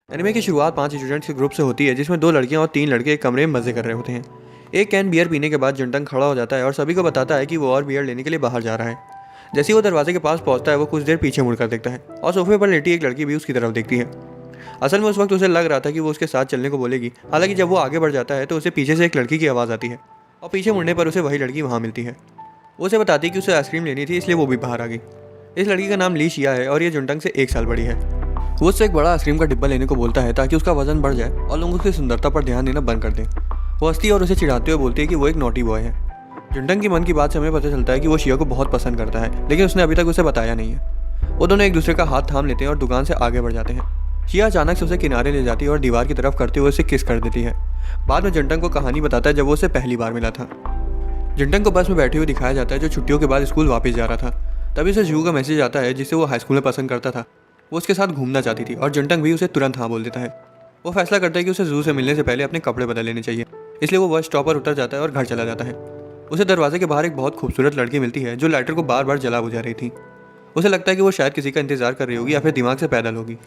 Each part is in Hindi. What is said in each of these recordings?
एनिमे की शुरुआत 5 स्टूडेंट्स के ग्रुप से होती है जिसमें 2 लड़कियां और 3 लड़के एक कमरे में मजे कर रहे होते हैं। एक कैन बियर पीने के बाद जुनटंग खड़ा हो जाता है और सभी को बताता है कि वो और बियर लेने के लिए बाहर जा रहा है। जैसे ही वो दरवाजे के पास पहुंचता है वो कुछ देर पीछे मुड़कर देखता है और सोफे पर लेटी एक लड़की भी उसकी तरफ देखती है। असल में उस वक्त उसे लग रहा था कि वो उसके साथ चलने को बोलेगी, हालांकि जब वो आगे बढ़ जाता है तो उसे पीछे से एक लड़की की आवाज़ आती है और पीछे मुड़ने पर उसे वही लड़की वहाँ मिलती है। वो उसे बताती है कि उसे आइसक्रीम लेनी थी, इसलिए वो भी बाहर आ गई। इस लड़की का नाम ली शिया है और ये जुनटंग से 1 साल बड़ी है। वो उससे एक बड़ा आइसक्रीम का डिब्बा लेने को बोलता है ताकि उसका वजन बढ़ जाए और लोग उसकी सुंदरता पर ध्यान देना बंद कर दें। वो हंसती है और उसे चिढ़ाते हुए बोलती है कि वो एक नॉटी बॉय है। जुनटंग की मन की बात से हमें पता चलता है कि वो शिया को बहुत पसंद करता है, लेकिन उसने अभी तक उसे बताया नहीं है। वो दोनों एक दूसरे का हाथ थाम लेते हैं और दुकान से आगे बढ़ जाते हैं। शिया अचानक से उसे किनारे ले जाती है और दीवार की तरफ करते हुए उसे किस कर देती है। बाद में जुनटंग को कहानी बताता है जब वो उसे पहली बार मिला था। जुनटंग को बस में बैठे हुए दिखाया जाता है जो छुट्टियों के बाद स्कूल वापस जा रहा था। तभी उसे जू का मैसेज आता है जिसे वो हाई स्कूल में पसंद करता था। वो उसके साथ घूमना चाहती थी और जुनटंग भी उसे तुरंत हाँ बोल देता है। वो फैसला करता है कि उसे जू से मिलने से पहले अपने कपड़े बदल लेने चाहिए, इसलिए वो बस स्टॉप पर उतर जाता है और घर चला जाता है। उसे दरवाजे के बाहर एक बहुत खूबसूरत लड़की मिलती है जो लाइटर को बार बार जला बुझा रही थी। उसे लगता है कि वो शायद किसी का इंतजार कर रही होगी या फिर दिमाग से पैदल होगी।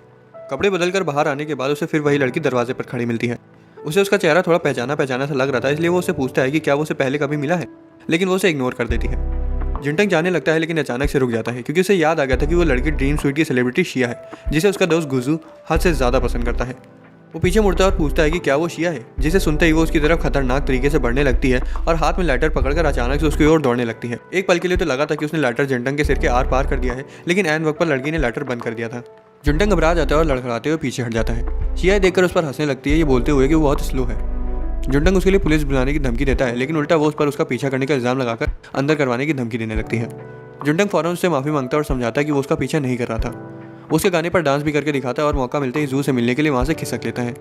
कपड़े बदल कर बाहर आने के बाद उसे फिर वही लड़की दरवाजे पर खड़ी मिलती है। उसे उसका चेहरा थोड़ा पहचाना पहचाना सा लग रहा था, इसलिए वो उसे पूछता है कि क्या वो उसे पहले कभी मिला है, लेकिन वो उसे इग्नोर कर देती है। जुनटंग जाने लगता है लेकिन अचानक से रुक जाता है क्योंकि उसे याद आ गया था कि वो लड़की ड्रीम स्वीट की सेलिब्रिटी शिया है जिसे उसका दोस्त गुजू हद से ज़्यादा पसंद करता है। वो पीछे मुड़ता है और पूछता है कि क्या वो शिया है, जिसे सुनते ही वो उसकी तरफ खतरनाक तरीके से बढ़ने लगती है और हाथ में लाइटर पकड़कर अचानक से उसकी ओर दौड़ने लगती है। एक पल के लिए तो लगा था कि उसने लाइटर जुनटंग के सिर के आर पार कर दिया है, लेकिन ऐन वक्त पर लड़की ने लाइटर बंद कर दिया था। जुनटंग घबरा जाता है और लड़खड़ाते हुए पीछे हट जाता है। शिया देखकर उस पर हंसने लगती है, ये बोलते हुए कि वो बहुत स्लो है। जुनटंग उसके लिए पुलिस बुलाने की धमकी देता है, लेकिन उल्टा वो उस पर उसका पीछा करने का इल्जाम लगाकर अंदर करवाने की धमकी देने लगती है। जुनटंग फौरन उससे माफ़ी मांगता है और समझाता है कि वो उसका पीछा नहीं कर रहा था। वो उसके गाने पर डांस भी करके दिखाता है और मौका मिलते ही जू से मिलने के लिए वहाँ से खिसक लेता है।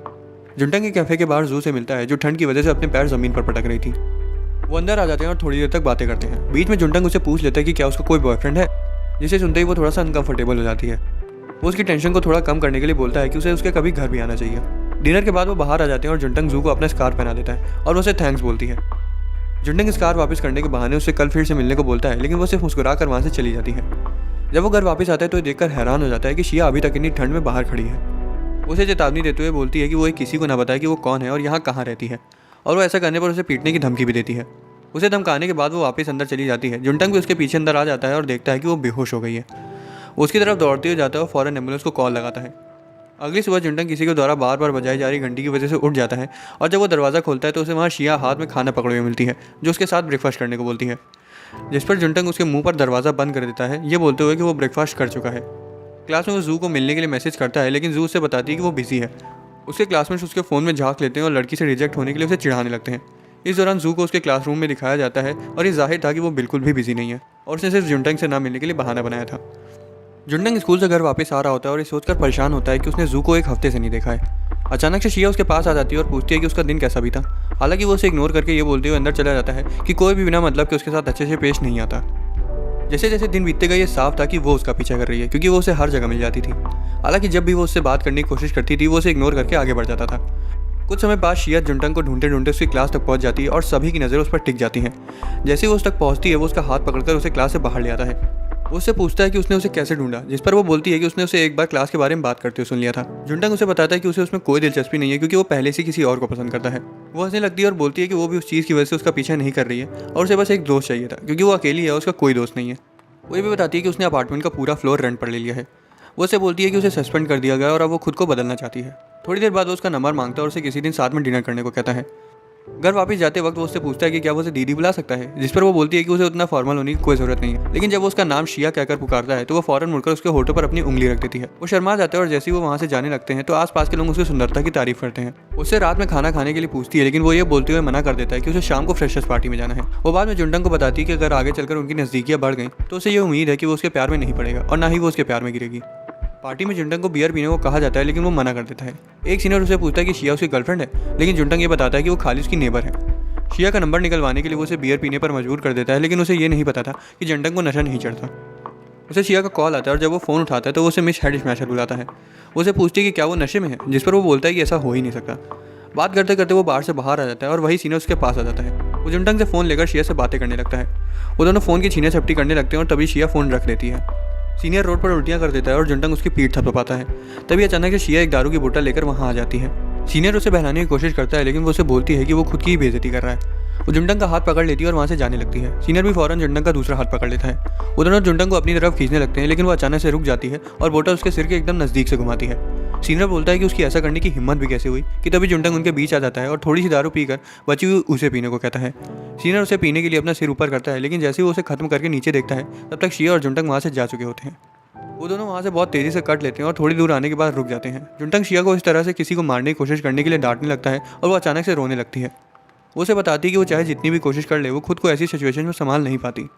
जुनटंग के कैफे के बाहर जू से मिलता है जो ठंड की वजह से अपने पैर ज़मीन पर पटक रही थी। वो अंदर आ जाते हैं और थोड़ी देर तक बातें करते हैं। बीच में जुनटंग उससे पूछ लेता है कि क्या उसका कोई बॉयफ्रेंड है, जिसे सुनते ही वो थोड़ा सा अनकंफर्टेबल हो जाती है। वो उसकी टेंशन को थोड़ा कम करने के लिए बोलता है कि उसे उसके कभी घर भी आना चाहिए। डिनर के बाद वो बाहर आ जाते हैं और जुनटंग जू को अपना स्कार्फ पहना देता है और उसे थैंक्स बोलती है। जुनटंग स्कार्फ वापस करने के बहाने उससे कल फिर से मिलने को बोलता है, लेकिन वो सिर्फ मुस्कुरा कर वहाँ से चली जाती है। जब वो घर वापस आता है तो देखकर हैरान हो जाता है कि शिया अभी तक इतनी ठंड में बाहर खड़ी है। वो उसे चेतावनी देते हुए बोलती है कि वो किसी को ना बताए कि वो कौन है और यहाँ कहाँ रहती है, और वो ऐसा करने पर उसे पीटने की धमकी भी देती है। उसे धमकाने के बाद वो वापस अंदर चली जाती है। जुनटंग भी उसके पीछे अंदर आ जाता है और देखता है कि वो बेहोश हो गई है। वो उसकी तरफ दौड़ते हुए जाता है और फौरन एम्बुलेंस को कॉल लगाता है। अगली सुबह जुनटंग किसी के द्वारा बार बार बजाई जा रही घंटी की वजह से उठ जाता है और जब वो दरवाज़ा खोलता है तो उसे वहाँ शिया हाथ में खाना पकड़े हुए मिलती है जो उसके साथ ब्रेकफास्ट करने को बोलती है, जिस पर जुनटंग उसके मुंह पर दरवाज़ा बंद कर देता है, ये बोलते हुए कि वो ब्रेकफास्ट कर चुका है। क्लास में वो जू को मिलने के लिए मैसेज करता है, लेकिन जू उससे बताती है कि वो बिजी है। उसके क्लासमेट्स उसके फ़ोन में झांक लेते हैं और लड़की से रिजेक्ट होने के लिए उसे चिढ़ाने लगते हैं। इस दौरान जू को उसके क्लासरूम में दिखाया जाता है और ये जाहिर था कि वो बिल्कुल भी बिजी नहीं है और उसने सिर्फ जुनटंग से ना मिलने के लिए बहाना बनाया था। जुनटंग स्कूल से घर वापस आ रहा होता है और ये सोचकर परेशान होता है कि उसने जू को 1 हफ्ते से नहीं देखा है। अचानक से शिया उसके पास आ जाती है और पूछती है कि उसका दिन कैसा बीता। हालांकि वो उसे इग्नोर करके ये बोलते हुए अंदर चला जाता है कि कोई भी बिना मतलब के उसके साथ अच्छे से पेश नहीं आता। जैसे जैसे दिन बीतते गए ये साफ था कि वो उसका पीछा कर रही है, क्योंकि वो उसे हर जगह मिल जाती थी। हालांकि जब भी वो उससे बात करने की कोशिश करती थी वो उसे इग्नोर करके आगे बढ़ जाता था। कुछ समय बाद शिया जुनटंग को ढूंढते ढूंढते उसकी क्लास तक पहुंच जाती है और सभी की नज़र उस पर टिक जाती है। जैसे ही वो उस तक पहुंचती है वो उसका हाथ पकड़कर उसे क्लास से बाहर ले आता है। वो उससे पूछता है कि उसने उसे कैसे ढूंढा, जिस पर वो बोलती है कि उसने उसे एक बार क्लास के बारे में बात करते हुए सुन लिया था। जुनटंग उसे बताता है कि उसे उसमें कोई दिलचस्पी नहीं है क्योंकि वो पहले से किसी और को पसंद करता है। वो हंसने लगती है और बोलती है कि वो भी उस चीज़ की वजह से उसका पीछा नहीं कर रही है और उसे बस एक दोस्त चाहिए था क्योंकि वो अकेली है, उसका कोई दोस्त नहीं है। वो ये भी बताती है कि उसने अपार्टमेंट का पूरा फ्लोर रेंट पर ले लिया है। वो उसे बोलती है कि उसे सस्पेंड कर दिया गया और अब वो खुद को बदलना चाहती है। थोड़ी देर बाद वो उसका नंबर मांगता है और उसे किसी दिन साथ में डिनर करने को कहता है। घर वापस जाते वक्त वो उससे पूछता है कि क्या वो उसे दीदी बुला सकता है, जिस पर वो बोलती है कि उसे उतना फॉर्मल होने की कोई ज़रूरत नहीं है। लेकिन जब वो उसका नाम शिया कहकर पुकारता है तो वो फौरन मुड़कर उसके होठों पर अपनी उंगली रख देती है। वो शर्मा जाता है और जैसे ही वो वहाँ से जाने लगते हैं तो आसपास के लोग उसकी सुंदरता की तारीफ करते हैं। उससे रात में खाना खाने के लिए पूछती है, लेकिन वो ये बोलते हुए मना कर देता है कि उसे शाम को फ्रेशर्स पार्टी में जाना है। वो बाद में जुनटंग को बताती है कि अगर आगे चलकर उनकी नज़दीकियाँ बढ़ गई तो उसे ये उम्मीद है कि वो उसके प्यार में नहीं पड़ेगा और ना ही वो उसके प्यार में गिरेगी। पार्टी में जुनटंग को बियर पीने को कहा जाता है, लेकिन वो मना कर देता है। एक सीनियर उसे पूछता है कि शिया उसकी गर्लफ्रेंड है, लेकिन जुनटंग ये बताता है कि वो खाली उसकी नेबर है। शिया का नंबर निकलवाने के लिए वो उसे बियर पीने पर मजबूर कर देता है, लेकिन उसे ये नहीं पता था कि जुनटंग को नशा नहीं चढ़ता। उसे शिया का कॉल आता है और जब वो फ़ोन उठाता है तो वो उसे मिस हेड स्मैशर बुलाता है। वो उसे पूछती है कि क्या वो नशे में है, जिस पर वो बोलता है कि ऐसा हो ही नहीं सकता। बात करते करते वो बाहर से बाहर आ जाता है और वही सीनियर उसके पास आ जाता है। वो जुनटंग से फ़ोन लेकर शिया से बातें करने लगता है। वो दोनों फ़ोन की छीने झपटी करने लगते हैं और तभी शिया फ़ोन रख देती है। सीनियर रोड पर उल्टियां कर देता है और जुंटंग उसकी पीठ थपथपाता है। तभी अचानक से शिया एक दारू की बोतल लेकर वहां आ जाती है। सीनियर उसे बहलाने की कोशिश करता है, लेकिन वो उसे बोलती है कि वो खुद की ही बेइज्जती कर रहा है। वो जुंटंग का हाथ पकड़ लेती है और वहाँ से जाने लगती है। सीनियर भी फौरन जुंटंग का दूसरा हाथ पकड़ लेता है। वो दोनों जुंटंग को अपनी तरफ खींचने लगते हैं, लेकिन वो अचानक से रुक जाती है और बोतल उसके सिर के एकदम नज़दीक से घुमाती है। सीनियर बोलता है कि उसकी ऐसा करने की हिम्मत भी कैसे हुई, कि तभी जुंटंग उनके बीच आ जाता है और थोड़ी सी दारू पीकर बची हुई उसे पीने को कहता है। सीनियर उसे पीने के लिए अपना सिर ऊपर करता है, लेकिन जैसे ही वो उसे खत्म करके नीचे देखता है तब तक शिया और जुंटंग वहाँ से जा चुके होते हैं। वो दोनों वहाँ से बहुत तेज़ी से कट लेते हैं और थोड़ी दूर आने के बाद रुक जाते हैं। जुंटंग शिया को इस तरह से किसी को मारने की कोशिश करने के लिए डांटने लगता है और वो अचानक से रोने लगती है। वो उसे बताती है कि वो चाहे जितनी भी कोशिश कर ले वो खुद को ऐसी सिचुएशन में संभाल नहीं पाती।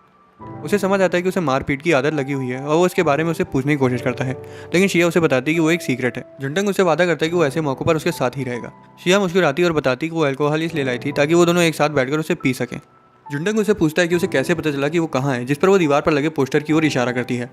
उसे समझ आता है कि उसे मारपीट की आदत लगी हुई है और वो इसके बारे में उसे पूछने की कोशिश करता है, लेकिन शिया उसे बताती है कि वो एक सीक्रेट है। जुंटंग उससे वादा करता है कि वो ऐसे मौकों पर उसके साथ ही रहेगा। शिया मुस्कुराती और बताती कि वो अल्कोहल इसलिए लाई थी ताकि वो दोनों एक साथ बैठकर उसे पी सकें। जुंटंग उससे पूछता है कि उसे कैसे पता चला कि वो कहाँ है, जिस पर वो दीवार पर लगे पोस्टर की ओर इशारा करती है।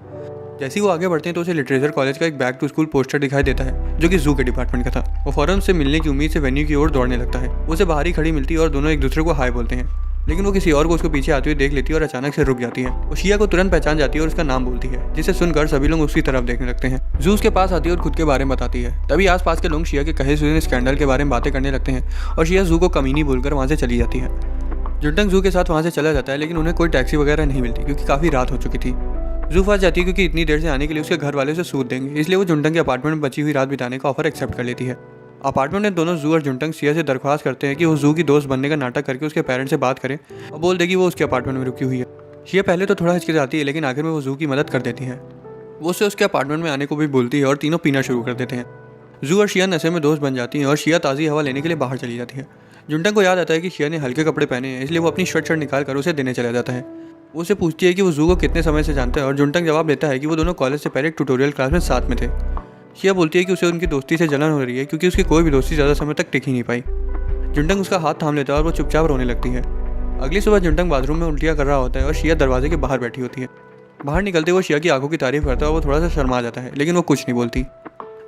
जैसे ही वो आगे बढ़ते हैं तो उसे लिटरेचर कॉलेज का एक बैक टू स्कूल पोस्टर दिखाई देता है, जो कि जू के डिपार्टमेंट का था। वो फौरन उससे मिलने की उम्मीद से वेन्यू की ओर दौड़ने लगता है। वो उसे बाहर ही खड़ी मिलती है और दोनों एक दूसरे को हाय बोलते हैं, लेकिन वो किसी और को उसको पीछे आते हुए देख लेती है और अचानक से रुक जाती है। वो शिया को तुरंत पहचान जाती है और उसका नाम बोलती है, जिसे सुनकर सभी लोग उसकी तरफ देखने लगते हैं। जू उसके पास आती है और खुद के बारे में बताती है। तभी आसपास के लोग शिया के कहे सुने स्कैंडल के बारे में बातें करने लगते हैं और शिया जू को कमीनी बोलकर वहाँ से चली जाती है। जुंटंग जू के साथ वहाँ से चला जाता है, लेकिन उन्हें कोई टैक्सी वगैरह नहीं मिलती क्योंकि काफ़ी रात हो चुकी थी। जू फंस जाती है क्योंकि इतनी देर से आने के लिए उसके घर वाले उसे सूद देंगे, इसलिए वो जुंटंग के अपार्टमेंट में बची हुई रात बिताने का ऑफर एक्सेप्ट कर लेती है। अपार्टमेंट में दोनों जू और जुंटंग शिया से दरख्वास्त करते हैं कि वो जू की दोस्त बनने का नाटक करके उसके पेरेंट्स से बात करे और बोल दे कि वो उसके अपार्टमेंट में रुकी हुई है। शिया पहले तो थोड़ा हिचकिचाती है, लेकिन आखिर में वो जू की मदद कर देती है। वो उससे उसके अपार्टमेंट में आने को भी बोलती है और तीनों पीना शुरू कर देते हैं। जू और शिया नशे में दोस्त बन जाती हैं और शिया ताज़ी हवा लेने के लिए बाहर चली जाती है। जुंटंग को याद आता है कि शिया ने हल्के कपड़े पहने हैं, इसलिए वो अपनी शर्ट निकाल कर उसे देने चला जाता है। वो उसे पूछती है कि वो जू को कितने समय से जानता है और जुंटंग जवाब देता है कि वो दोनों कॉलेज से पहले ट्यूटोरियल क्लास में साथ में थे। शिया बोलती है कि उसे उनकी दोस्ती से जलन हो रही है क्योंकि उसकी कोई भी दोस्ती ज़्यादा समय तक टिक ही नहीं पाई। जुंटंग उसका हाथ थाम लेता है और वो चुपचाप रोने लगती है। अगली सुबह जुंटंग बाथरूम में उल्टियाँ कर रहा होता है और शिया दरवाजे के बाहर बैठी होती है। बाहर निकलते हुए शिया की आंखों की तारीफ करता है और वो थोड़ा सा शर्मा जाता है, लेकिन वो कुछ नहीं बोलती।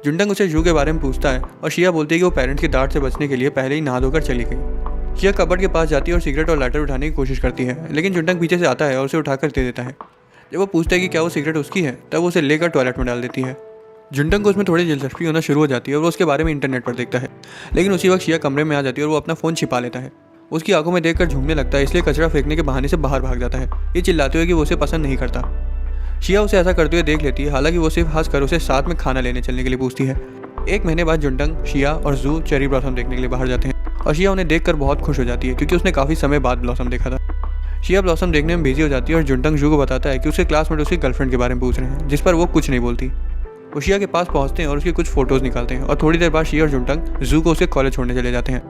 जुंटंग उसे जू के बारे में पूछता है और शिया बोलती है कि वो पेरेंट्स की डांट से बचने के लिए पहले ही नहा धोकर चली गई। शिया कबर्ड के पास जाती है और सिगरेट और लाइटर उठाने की कोशिश करती है, लेकिन जुंटंग पीछे से आता है और उसे उठाकर दे देता है। जब वो पूछता है कि क्या वो सिगरेट उसकी है, तब वो उसे लेकर टॉयलेट में डाल देती है। जुंटंग को उसमें थोड़ी दिलचस्पी होना शुरू हो जाती है और वो उसके बारे में इंटरनेट पर देखता है, लेकिन उसी वक्त शिया कमरे में आ जाती है और वो अपना फ़ोन छिपा लेता है। उसकी आंखों में देखकर झूमने लगता है, इसलिए कचरा फेंकने के बहाने से बाहर भाग जाता है, ये चिल्लाते हुए कि वो उसे पसंद नहीं करता। शिया उसे ऐसा करते हुए देख लेती है, हालांकि वो सिर्फ हंसकर उसे साथ में खाना लेने चलने के लिए पूछती है। एक महीने बाद जुंटंग, शिया और जू चेरी ब्लॉसम देखने के लिए बाहर जाते हैं और शिया उन्हें देखकर बहुत खुश हो जाती है क्योंकि उसने काफ़ी समय बाद ब्लॉसम देखा था। शिया ब्लॉसम देखने में बिजी हो जाती है और जुंटंग जू को बताता है कि उसके क्लासमेट उसकी गर्लफ्रेंड के बारे में पूछ रहे हैं, जिस पर वो कुछ नहीं बोलती। वो शिया के पास पहुंचते हैं और उसकी कुछ फोटोज़ निकालते हैं और थोड़ी देर बाद शिया और जुंटंग जू को उसके कॉलेज छोड़ने चले जाते हैं।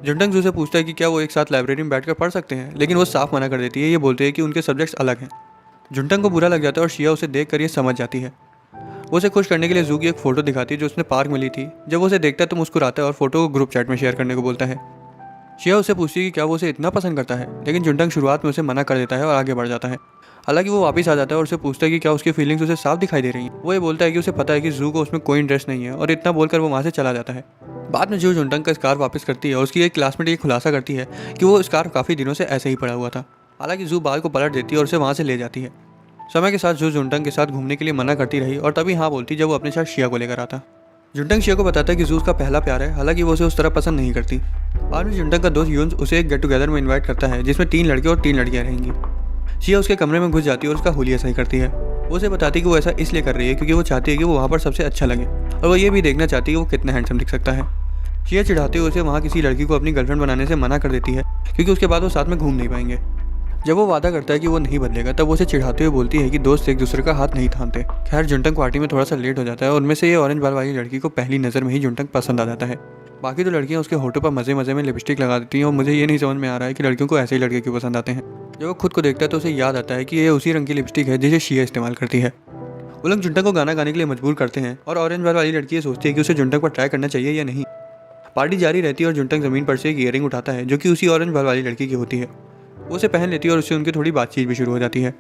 जुंटंग जू से पूछता है कि क्या वो एक साथ लाइब्रेरी में बैठकर पढ़ सकते हैं, लेकिन वो साफ मना कर देती है, ये बोलते हैं कि उनके सब्जेक्ट्स अलग हैं। जुंटंग को बुरा लग जाता है और शिया उसे देखकर ये समझ जाती है। वो उसे खुश करने के लिए जू की एक फ़ोटो दिखाती है जो उसने पार्क में ली थी। जब वो उसे देखता है तो मुस्कुराता है और फोटो को ग्रुप चैट में शेयर करने को बोलता है। शिया उससे पूछती है कि क्या वो उसे इतना पसंद करता है, लेकिन जुंटंग शुरुआत में उसे मना कर देता है और आगे बढ़ जाता है। हालांकि वो वापस आ जाता है और उससे पूछता है कि क्या उसकी फीलिंग्स उसे साफ दिखाई दे रही हैं। वो ये बोलता है कि उसे पता है कि जू को उसमें कोई इंटरेस्ट नहीं है और इतना बोलकर वो वहाँ से चला जाता है। बाद में जू जुंटंग का स्कार्फ वापस करती है और उसकी एक क्लासमेट ये खुलासा करती है कि वो स्कार्फ काफ़ी दिनों से ऐसे ही पड़ा हुआ था। हालांकि जू बाल को पलट देती है और उसे वहाँ से ले जाती है। समय के साथ जू जुंटंग के साथ घूमने के लिए मना करती रही और तभी हाँ बोलती जब वो अपने साथ शिया को लेकर आता। जुंटंग शिया को बताता है कि जू उसका पहला प्यार है, हालांकि वो उसे उस तरह पसंद नहीं करती। बाद में जुंटंग का दोस्त यून्स उसे एक गेट टुगेदर में इन्वाइट करता है जिसमें 3 लड़के और 3 लड़कियां रहेंगी। शिया उसके कमरे में घुस जाती है और उसका हुलिया सही करती है। वो उसे बताती है कि वो ऐसा इसलिए कर रही है क्योंकि वो चाहती है कि वो वहाँ पर सबसे अच्छा लगे और वो ये भी देखना चाहती है कि वो कितना हैंडसम दिख सकता है। शिया चिढ़ाते हुए उसे वहाँ किसी लड़की को अपनी गर्लफ्रेंड बनाने से मना कर देती है क्योंकि उसके बाद वो साथ में घूम नहीं पाएंगे। जब वो वादा करता है कि वो नहीं बदलेगा, तब वो उसे चिढ़ाते हुए बोलती है कि दोस्त एक दूसरे का हाथ नहीं थामते। खैर जुंटंग पार्टी में थोड़ा सा लेट हो जाता है और उनमें से ये ऑरेंज बाल वाली लड़की को पहली नज़र में ही जुंटंग पसंद आ जाता है। बाकी तो लड़कियां उसके होठों पर मज़े मज़े में लिपस्टिक लगा देती हैं और मुझे ये नहीं समझ में आ रहा है कि लड़कियों को ऐसे ही लड़के क्यों पसंद आते हैं। जब वो खुद को देखता है तो उसे याद आता है कि ये उसी रंग की लिपस्टिक है जिसे शिया इस्तेमाल करती है। वो लोग जुंटंग को गाना गाने के लिए मजबूर करते हैं और ऑरेंज बाल वाली लड़की ये सोचती है कि उसे जुंटंग पर ट्राई करना चाहिए या नहीं। पार्टी जारी रहती है और जुंटंग ज़मीन पर से एक ईयरिंग उठाता है जो कि उसी ऑरेंज बाल वाली लड़की की होती है। वो उसे पहन लेती है और उससे उनकी थोड़ी बातचीत भी शुरू हो जाती है।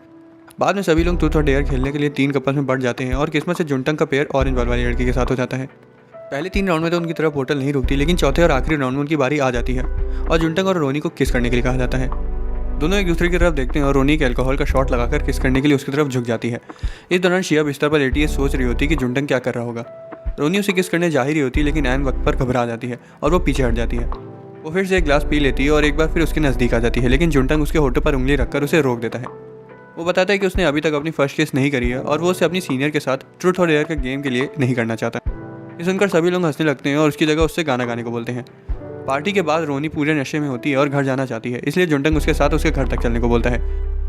बाद में सभी लोग ट्रूथ और डेयर खेलने के लिए 3 कपल्स में बढ़ जाते हैं और किस्मत से जुंटंग का पेयर ऑरेंज बाल वाली लड़की के साथ हो जाता है। पहले 3 राउंड में तो उनकी तरफ बोतल नहीं रुकती, लेकिन चौथे और आखिरी राउंड में उनकी बारी आ जाती है और जुंटंग और रोनी को किस करने के लिए कहा जाता है। दोनों एक दूसरे की तरफ देखते हैं और रोनी के अल्कोहल का शॉट लगाकर किस करने के लिए उसकी तरफ झुक जाती है। इस दौरान शिया बिस्तर पर लेटी ये सोच रही होती है कि जुंटंग क्या कर रहा होगा। रोनी उसे किस करने जा ही रही होती है, लेकिन ऐन वक्त पर घबरा जाती है और वो पीछे हट जाती है। वो फिर से एक गिलास पी लेती है और एक बार फिर उसके नज़दीक आ जाती है, लेकिन जुंटंग उसके होठों पर उंगली रखकर उसे रोक देता है। वो बताता है कि उसने अभी तक अपनी फर्स्ट किस नहीं करी है और वो उसे अपनी सीनियर के साथ ट्रूथ और डेयर के गेम के लिए नहीं करना चाहता। ये सुनकर सभी लोग हंसने लगते हैं और उसकी जगह उससे गाना गाने को बोलते हैं। पार्टी के बाद रोनी पूरे नशे में होती है और घर जाना चाहती है, इसलिए जुंटंग उसके साथ उसके घर तक चलने को बोलता है।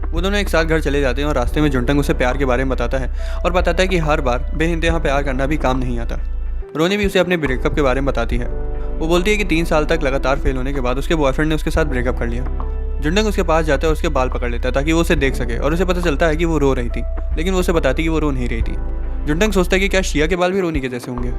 वो दोनों एक साथ घर चले जाते हैं और रास्ते में जुंटंग उसे प्यार के बारे में बताता है और बताता है कि हर बार बेइंतहा प्यार करना भी काम नहीं आता। रोनी भी उसे अपने ब्रेकअप के बारे में बताती है। वो बोलती है कि 3 साल तक लगातार फेल होने के बाद उसके बॉयफ्रेंड ने उसके साथ ब्रेकअप कर लिया। जुंटंग उसके पास जाता है और उसके बाल पकड़ लेता है ताकि वो उसे देख सके और उसे पता चलता है कि वो रो रही थी, लेकिन वो उसे बताती है कि वो रो नहीं रही थी। जुंटंग सोचता है कि क्या शिया के बाल भी रोनी के जैसे होंगे।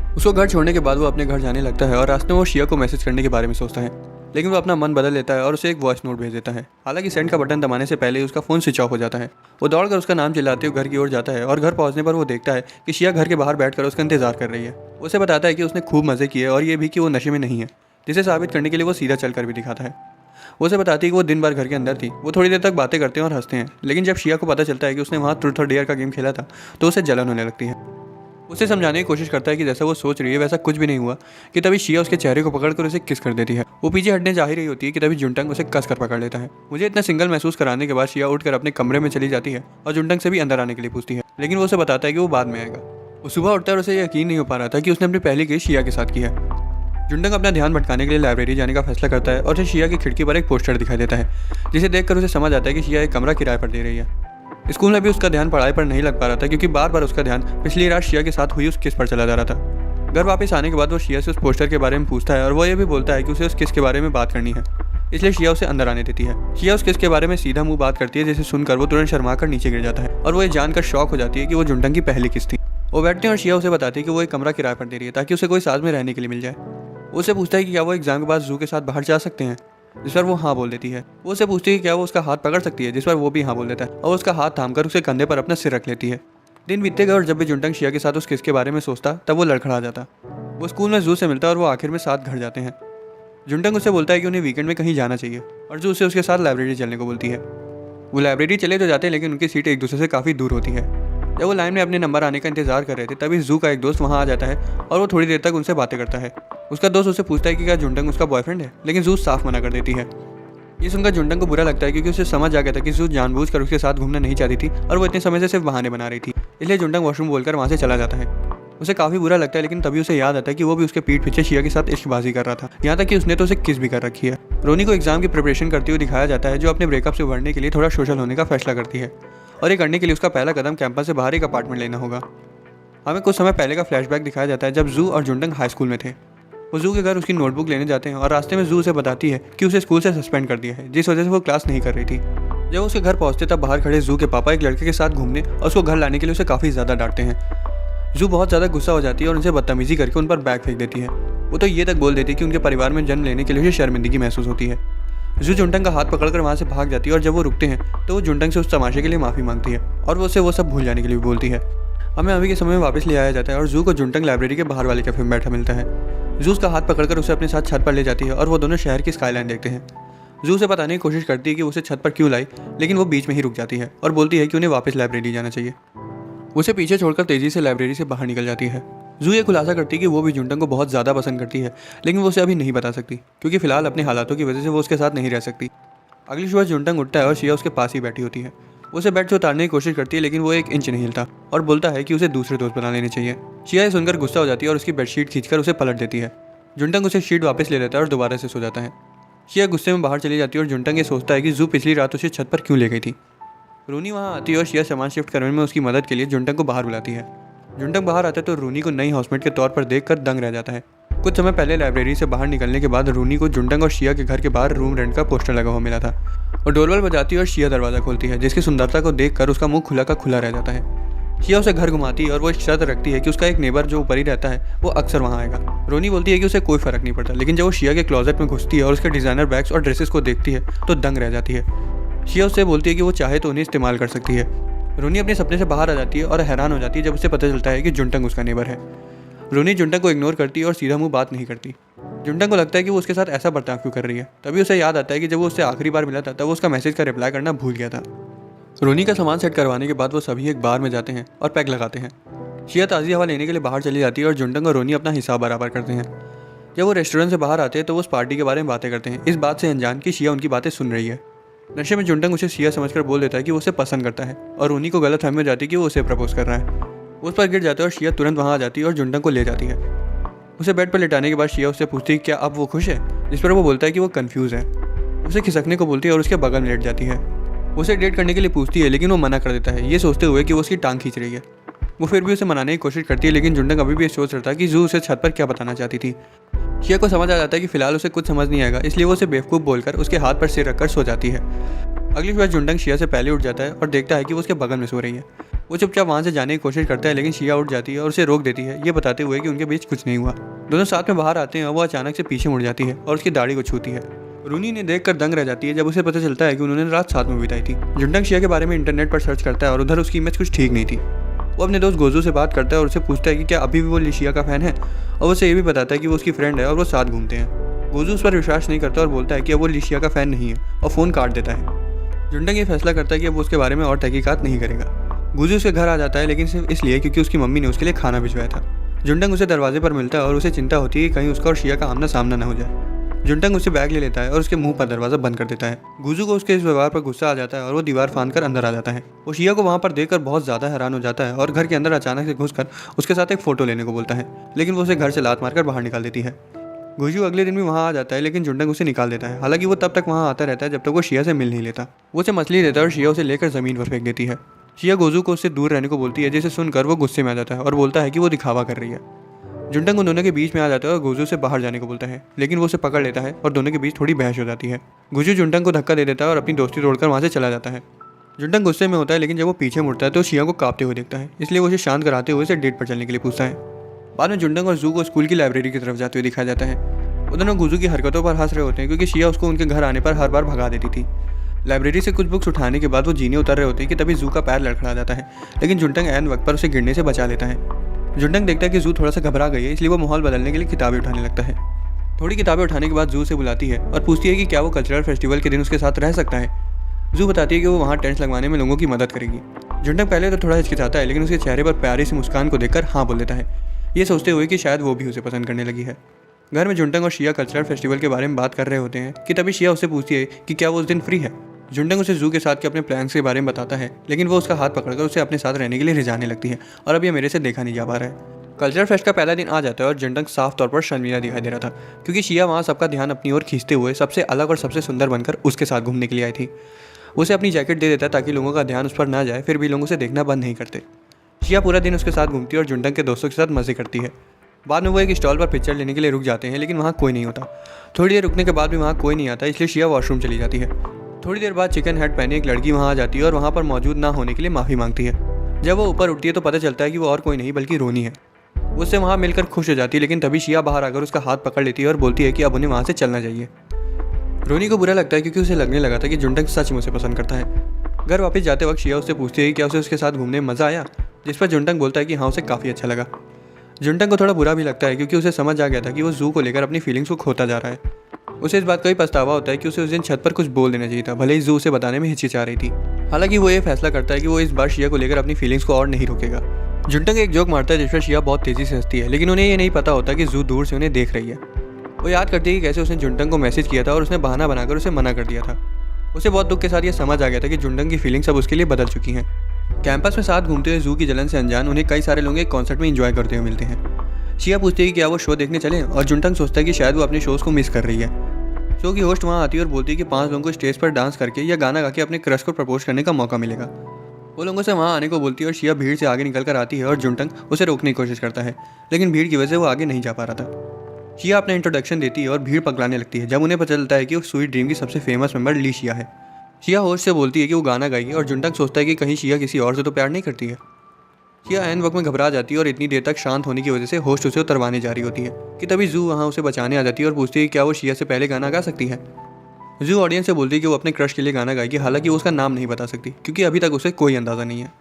उसको घर छोड़ने के बाद वो अपने घर जाने लगता है और रास्ते में वो शिया को मैसेज करने के बारे में सोचता है, लेकिन वो अपना मन बदल लेता है और उसे एक वॉइस नोट भेज देता है। हालांकि सेंड का बटन दबाने से पहले ही उसका फ़ोन स्विच ऑफ हो जाता है। वो दौड़कर उसका नाम चिल्लाते हुए घर की ओर जाता है और घर पहुंचने पर वो देखता है कि शिया घर के बाहर बैठकर उसका इंतजार कर रही है। उसे बताता है कि उसने खूब मज़े किए और ये भी कि वो नशे में नहीं है, जिसे साबित करने के लिए वो सीधा चलकर भी दिखाता है। वो उसे बताती है कि वो दिन भर घर के अंदर थी। वो थोड़ी देर तक बातें करते हैं और हंसते हैं, लेकिन जब शिया को पता चलता है कि उसने वहाँ ट्रूथ और डेयर का गेम खेला था तो उसे जलन होने लगती है। उसे समझाने की कोशिश करता है कि जैसा वो सोच रही है वैसा कुछ भी नहीं हुआ कि तभी शिया उसके चेहरे को पकड़कर उसे किस कर देती है। वो पीछे हटने जा ही रही होती है कि तभी जुंटंग उसे कस कर पकड़ लेता है। मुझे इतना सिंगल महसूस कराने के बाद शिया उठकर अपने कमरे में चली जाती है और जुंटंग से भी अंदर आने के लिए पूछती है, लेकिन वो उसे बताता है कि वो बाद में आएगा। वो सुबह उठता है और उसे यकीन नहीं हो पा रहा था कि उसने अपनी पहली किस शिया के साथ की है। जुंटंग अपना ध्यान भटकाने के लिए लाइब्रेरी जाने का फैसला करता है और उसे शिया की खिड़की पर एक पोस्टर दिखाई देता है, जिसे देखकर उसे समझ आता है कि शिया एक कमरा किराए पर दे रही है। स्कूल में भी उसका ध्यान पढ़ाई पर नहीं लग पा रहा था क्योंकि बार बार उसका ध्यान पिछली रात शिया के साथ हुई उस किस पर चला जा रहा था। घर वापस आने के बाद वो शिया से उस पोस्टर के बारे में पूछता है और वो ये भी बोलता है कि उसे उस किस के बारे में बात करनी है, इसलिए शिया उसे अंदर आने देती है। शिया उस किस के बारे में सीधा मुंह बात करती है, जिसे सुनकर वो तुरंत शर्मा कर नीचे गिर जाता है और वो ये जानकर शॉक हो जाती है कि वो जुंटंग की पहली किस थी। वो बैठते हैं और शिया उसे बताती है कि वो एक कमरा किराए पर दे रही है ताकि उसे कोई साथ में रहने के लिए मिल जाए। वो उसे पूछता है कि क्या वो एग्जाम के बाद जू के साथ बाहर जा सकते हैं, जिस पर वो हाँ बोल देती है। वो उसे पूछती है कि क्या वो उसका हाथ पकड़ सकती है, जिस पर वो भी हाँ बोल देता है और उसका हाथ थामकर उसके कंधे पर अपना सिर रख लेती है। दिन बीतते गए और जब भी जुंटंग शिया के साथ उस किस के बारे में सोचता तब वो लड़खड़ा जाता। वो स्कूल में जू से मिलता और वो आखिर में साथ घर जाते हैं। जुंटंग उसे बोलता है कि उन्हें वीकेंड में कहीं जाना चाहिए और जू उसे उसके साथ लाइब्रेरी चलने को बोलती है। वो लाइब्रेरी चले तो जाते हैं, लेकिन उनकी सीट एक दूसरे से काफ़ी दूर होती है। जब वो लाइन में अपने नंबर आने का इंतजार कर रहे थे तभी जू का एक दोस्त वहाँ आ जाता है और वो थोड़ी देर तक उनसे बातें करता है। उसका दोस्त उससे पूछता है कि क्या जुंटंग उसका बॉयफ्रेंड है, लेकिन जू साफ मना कर देती है। ये सुनकर जुंटंग को बुरा लगता है क्योंकि उसे समझ आ गया था कि जू जानबूझकर उसके साथ घूमना नहीं चाहती थी और वो इतने समय से सिर्फ बहाने बना रही थी, इसलिए जुंटंग वॉशरूम बोलकर वहाँ से चला जाता है। उसे काफ़ी बुरा लगता है, लेकिन तभी उसे याद आता है कि वो भी उसके पीठ पीछे शिया के साथ इश्कबाजी कर रहा था, यहाँ तक कि उसने तो उसे किस भी कर रखी है। रोनी को एग्जाम की प्रिपरेशन करते हुए दिखाया जाता है, जो अपने ब्रेकअप से उभरने के लिए थोड़ा सोशल होने का फैसला करती है और ये करने के लिए उसका पहला कदम कैंपस से बाहर एक अपार्टमेंट लेना होगा। हमें कुछ समय पहले का फ्लैशबैक दिखाया जाता है जब जू और जुंटंग हाई स्कूल में थे। वो जू के घर उसकी नोटबुक लेने जाते हैं और रास्ते में जू उसे बताती है कि उसे स्कूल से सस्पेंड कर दिया है, जिस वजह से वो क्लास नहीं कर रही थी। जब उसके घर पहुंचते तब बाहर खड़े जू के पापा एक लड़के के साथ घूमने और उसको घर लाने के लिए उसे काफ़ी ज़्यादा डांटते हैं। जू बहुत ज़्यादा गुस्सा हो जाती है और उनसे बदतमीजी करके उन पर बैग फेंक देती है। वो तो ये तक बोल देती है कि उनके परिवार में जन्म लेने के लिए उसे शर्मिंदगी महसूस होती है। जू जुंटंग का हाथ पकड़कर वहाँ से भाग जाती है और जब वो रुकते हैं तो वो जुंटंग से उस तमाशे के लिए माफ़ी मांगती है और वो उसे वो सब भूल जाने के लिए भी बोलती है। हमें अभी के समय में वापस ले आया जाता है और जू को जुंटंग लाइब्रेरी के बाहर वाले कैफे में बैठा मिलता है। जू उसका हाथ पकड़कर उसे अपने साथ छत पर ले जाती है और वो दोनों शहर की स्काईलाइन देखते हैं। जू से बताने की कोशिश करती है कि उसे छत पर क्यों लाई, लेकिन वो बीच में ही रुक जाती है और बोलती है कि उन्हें वापस लाइब्रेरी जाना चाहिए। उसे पीछे छोड़कर तेजी से लाइब्रेरी से बाहर निकल जाती है। जू ये खुलासा करती है कि वो भी जुंटंग को बहुत ज़्यादा पसंद करती है, लेकिन वो उसे अभी नहीं बता सकती क्योंकि फिलहाल अपने हालातों की वजह से वो उसके साथ नहीं रह सकती। अगली सुबह जुंटंग उठता है और शिया उसके पास ही बैठी होती है। उसे बेड से उतारने की कोशिश करती है, लेकिन वो 1 इंच नहीं हिलता और बोलता है कि उसे दूसरे दोस्त बना लेने चाहिए। शिया ये सुनकर गुस्सा हो जाती है और उसकी बेडशीट खींचकर उसे पलट देती है। जुंटंग उसे शीट वापस ले लेता है और दोबारा से सो जाता है। शिया गुस्से में बाहर चली जाती है और जुंटंग ये सोचता है कि जू पिछली रात उसे छत पर क्यों ले गई थी। रूनी वहाँ आती है और शिया सामान शिफ्ट करने में उसकी मदद के लिए जुंटंग को बाहर बुलाती है। जुंटंग बाहर आता है तो रूनी को नई हाउसमेट के तौर पर देखकर दंग रह जाता है। कुछ समय पहले लाइब्रेरी से बाहर निकलने के बाद रूनी को जुंटंग और शिया के घर के बाहर रूम रेंट का पोस्टर लगा हुआ मिला था और डोरबेल बजाती है और शिया दरवाज़ा खोलती है, जिसकी सुंदरता को देखकर उसका मुंह खुला का खुला रह जाता है। शिया उसे घर घुमाती है और वो एक शर्त रखती है कि उसका एक नेबर जो ऊपर ही रहता है वो अक्सर वहाँ आएगा। रोनी बोलती है कि उसे कोई फ़र्क नहीं पड़ता, लेकिन जब वो शिया के क्लोजेट में घुसती है और उसके डिज़ाइनर बैग्स और ड्रेसेस को देखती है तो दंग रह जाती है। शिया उससे बोलती है कि वो चाहे तो उन्हें इस्तेमाल कर सकती है। रोनी अपने सपने से बाहर आ जाती है और हैरान हो जाती है जब उसे पता चलता है कि जुंटंग उसका नेबर है। रोनी जुंटंग को इग्नोर करती है और सीधा मुंह बात नहीं करती। जुंटंग को लगता है कि वो उसके साथ ऐसा बर्ताव क्यों कर रही है। तभी उसे याद आता है कि जब वो उससे आखिरी बार मिला था तब वो उसका मैसेज का रिप्लाई करना भूल गया था। रोनी का सामान सेट करवाने के बाद वो सभी एक बार में जाते हैं और पैक लगाते हैं। शिया ताज़ी हवा लेने के लिए बाहर चली जाती है और जुंटंग और रोनी अपना हिसाब बराबर करते हैं। जब वो रेस्टोरेंट से बाहर आते हैं तो वो उस पार्टी के बारे में बातें करते हैं, इस बात से अनजान कि शिया उनकी बातें सुन रही है। नशे में जुंटंग उसे शिया समझकर बोल देता है कि वो उसे पसंद करता है और रोनी को गलतफहमी हो जाती है कि वो उसे प्रपोज कर रहा है। उस पर गिर जाता है और शिया तुरंत वहाँ आ जाती है और जुंटंग को ले जाती है। उसे बेड पर लेटाने के बाद शिया उससे पूछती है क्या अब वो खुश है, जिस पर वो बोलता है कि वो कंफ्यूज है। उसे खिसकने को बोलती है और उसके बगल में लेट जाती है। उसे डेट करने के लिए पूछती है लेकिन वो मना कर देता है, ये सोचते हुए कि वो उसकी टांग खींच रही है। वो फिर भी उसे मनाने की कोशिश करती है लेकिन जुंटंग अभी भी ये सोच रहा था कि जू उसे छत पर क्या बताना चाहती थी। शिया को समझ आ जाता है कि फिलहाल उसे कुछ समझ नहीं आएगा, इसलिए वो उसे बेवकूफ़ बोलकर उसके हाथ पर सिर रखकर सो जाती है। अगली सुबह जुंटंग शिया से पहले उठ जाता है और देखता है कि वो उसके बगल में सो रही है। वो चुपचाप वहाँ से जाने की कोशिश करता है लेकिन शिया उठ जाती है और उसे रोक देती है, ये बताते हुए कि उनके बीच कुछ नहीं हुआ। दोनों साथ में बाहर आते हैं और वो अचानक से पीछे मुड़ जाती है और उसकी दाढ़ी को छूती है। रूनी ने देखकर दंग रह जाती है जब उसे पता चलता है कि उन्होंने रात साथ में बिताई थी। जुंटंग शिया के बारे में इंटरनेट पर सर्च करता है और उधर उसकी इमेज कुछ ठीक नहीं थी। वो अपने दोस्त गोजू से बात करता है और उससे पूछता है कि क्या अभी भी वो लिशिया का फ़ैन है, और उसे ये भी बताता है कि वो उसकी फ्रेंड है और वो साथ घूमते हैं। गोजू उस पर विश्वास नहीं करता और बोलता है कि अब वो लिशिया का फ़ैन नहीं है और फ़ोन काट देता है। जुंटंग ये फैसला करता है कि अब वो उसके बारे में और तहकीकात नहीं करेगा। गोजू उसके घर आ जाता है लेकिन सिर्फ इसलिए क्योंकि उसकी मम्मी ने उसके लिए खाना भिजवाया था। जुंटंग उसे दरवाजे पर मिलता है और उसे चिंता होती है कि कहीं उसका और शिया का आमना सामना न हो जाए। जुंटंग उससे बैग ले लेता है और उसके मुंह पर दरवाज़ा बंद कर देता है। गुजू को उसके इस व्यवहार पर गुस्सा आ जाता है और वो दीवार फांद कर अंदर आ जाता है। वो शिया को वहाँ पर देखकर बहुत ज़्यादा हैरान हो जाता है और घर के अंदर अचानक से घुसकर उसके साथ एक फ़ोटो लेने को बोलता है, लेकिन वो उसे घर से लात मारकर बाहर निकाल देती है। गुजू अगले दिन भी वहाँ आ जाता है लेकिन जुंटंग उसे निकाल देता है। हालांकि वो तब तक वहाँ आता रहता है जब तक वो शिया से मिल नहीं लेता। वो उसे मछली देता है और शिया उसे लेकर ज़मीन पर फेंक देती है। शिया गोजू को उससे दूर रहने को बोलती है, जिसे सुनकर वो गुस्से में आ जाता है और बोलता है कि वो दिखावा कर रही है। जुंटंग उन दोनों के बीच में आ जाता है और गोजू से बाहर जाने को बोलता है, लेकिन वो उसे पकड़ लेता है और दोनों के बीच थोड़ी बहस हो जाती है। गोजू जुंटंग को धक्का दे देता है और अपनी दोस्ती तोड़कर वहाँ से चला जाता है। जुंटंग गुस्से में होता है लेकिन जब वो पीछे मुड़ता है तो शिया को कांपते हुए देखता है, इसलिए वो उसे शांत कराते हुए उसे डेट पर चलने के लिए पूछता है। बाद में जुंटंग और जू को स्कूल की लाइब्रेरी की तरफ जाते हुए दिखाया जाता है। वो दोनों गोजू की हरकतों पर हंस रहे होते हैं क्योंकि शिया उसको उनके घर आने पर हर बार भगा देती थी। लाइब्रेरी से कुछ बुक्स उठाने के बाद वो जीने उतर रहे होते हैं कि तभी जू का पैर लड़खड़ा जाता है, लेकिन जुंटंग ऐन वक्त पर उसे गिरने से बचा लेता है। जुंटंग देखता है कि जू थोड़ा सा घबरा गई है, इसलिए वो माहौल बदलने के लिए किताबें उठाने लगता है। थोड़ी किताबें उठाने के बाद जू से बुलाती है और पूछती है कि क्या वो कल्चरल फेस्टिवल के दिन उसके साथ रह सकता है। जू बताती है कि वो वहाँ टेंट्स लगवाने में लोगों की मदद करेगी। जुंटंग पहले तो थोड़ा हिचकिचाता है लेकिन उसके चेहरे पर प्यारी सी मुस्कान को देखकर हाँ बोल देता है, ये सोचते हुए कि शायद वो भी उसे पसंद करने लगी है। घर में जुंटंग और शिया कल्चरल फेस्टिवल के बारे में बात कर रहे होते हैं कि तभी शिया उससे पूछती है कि क्या वो उस दिन फ्री है। जुंटंग उसे जू के साथ के अपने प्लान्स के बारे में बताता है, लेकिन वो उसका हाथ पकड़कर उसे अपने साथ रहने के लिए रिझाने लगती है और अब ये मेरे से देखा नहीं जा पा रहा है। कल्चरल फेस्ट का पहला दिन आ जाता है और जुंटंग साफ तौर पर शर्मीला दिखाई दे रहा था क्योंकि शिया वहाँ सबका ध्यान अपनी ओर खींचते हुए सबसे अलग और सबसे सुंदर बनकर उसके साथ घूमने के लिए आई थी। उसे अपनी जैकेट दे देता है ताकि लोगों का ध्यान उस पर ना जाए, फिर भी लोग उसे देखना बंद नहीं करते। शिया पूरा दिन उसके साथ घूमती है और जुंटंग के दोस्तों के साथ मजे करती है। बाद में वो एक स्टॉल पर पिक्चर लेने के लिए रुक जाते हैं लेकिन वहाँ कोई नहीं होता। थोड़ी देर रुकने के बाद भी वहाँ कोई नहीं आता, इसलिए शिया वॉशरूम चली जाती है। थोड़ी देर बाद चिकन हेड पहने एक लड़की वहाँ आ जाती है और वहाँ पर मौजूद ना होने के लिए माफ़ी मांगती है। जब वो ऊपर उठती है तो पता चलता है कि वो और कोई नहीं बल्कि रोनी है। उससे वहाँ मिलकर खुश हो जाती है, लेकिन तभी शिया बाहर आकर उसका हाथ पकड़ लेती है और बोलती है कि अब उन्हें वहाँ से चलना चाहिए। रोनी को बुरा लगता है क्योंकि उसे लगने लगा था कि जुंटंग सच में उसे पसंद करता है। घर वापस जाते वक्त शिया उससे पूछती है कि क्या उसे उसके साथ घूमने में मज़ा आया, जिस पर जुंटंग बोलता है कि हाँ उसे काफ़ी अच्छा लगा। जुंटंग को थोड़ा बुरा भी लगता है क्योंकि उसे समझ आ गया था कि वो जू को लेकर अपनी फीलिंग्स को खोता जा रहा है। उसे इस बात का भी पछतावा होता है कि उसे उस दिन छत पर कुछ बोल देना चाहिए था, भले ही जू उसे बताने में हिचकिचा रही थी। हालांकि वो ये फैसला करता है कि वो इस बार शिया को लेकर अपनी फीलिंग्स को और नहीं रोकेगा। जुंटंग एक जोक मारता है जिस पर शिया बहुत तेज़ी से हंसती है, लेकिन उन्हें ये नहीं पता होता कि जू दूर से उन्हें देख रही है। वो याद करती है कि कैसे उसने जुंटंग को मैसेज किया था और उसने बहाना बनाकर उसे मना कर दिया था। उसे बहुत दुख के साथ ये समझ आ गया था कि जुंटंग की फीलिंग्स अब उसके लिए बदल चुकी हैं। कैंपस में साथ घूमते हुए जू की जलन से अनजान उन्हें कई सारे लोग एक कॉन्सर्ट में एंजॉय करते हुए मिलते हैं। शिया पूछती है कि क्या वो शो देखने चले और जुंटंग सोचता है कि शायद वो अपने शोज़ को मिस कर रही है। शो की होस्ट वहाँ आती है और बोलती है कि 5 लोगों को स्टेज पर डांस करके या गाना गा के अपने क्रश को प्रपोज करने का मौका मिलेगा। वो लोगों से वहाँ आने को बोलती है और शिया भीड़ से आगे निकल कर आती है और जुंटंग उसे रोकने की कोशिश करता है, लेकिन भीड़ की वजह से वो आगे नहीं जा पा रहा था। शिया अपना इंट्रोडक्शन देती है और भीड़ पगलाने लगती है जब उन्हें पता चलता है कि वो स्वीट ड्रीम की सबसे फेमस मेंबर ली शिया है। शिया होस्ट से बोलती है कि वो गाना गाएगी और जुंटंग सोचता है कि कहीं शिया किसी और से तो प्यार नहीं करती है। शिया ऐन वक्त में घबरा जाती है और इतनी देर तक शांत होने की वजह से होस्ट उसे उतरवाने जा रही होती है कि तभी जू वहाँ उसे बचाने आ जाती है और पूछती है क्या वो शिया से पहले गाना गा सकती है। जू ऑडियंस से बोलती है कि वो अपने क्रश के लिए गाना गाएगी, हालांकि वो उसका नाम नहीं बता सकती क्योंकि अभी तक उसे कोई अंदाज़ा नहीं है।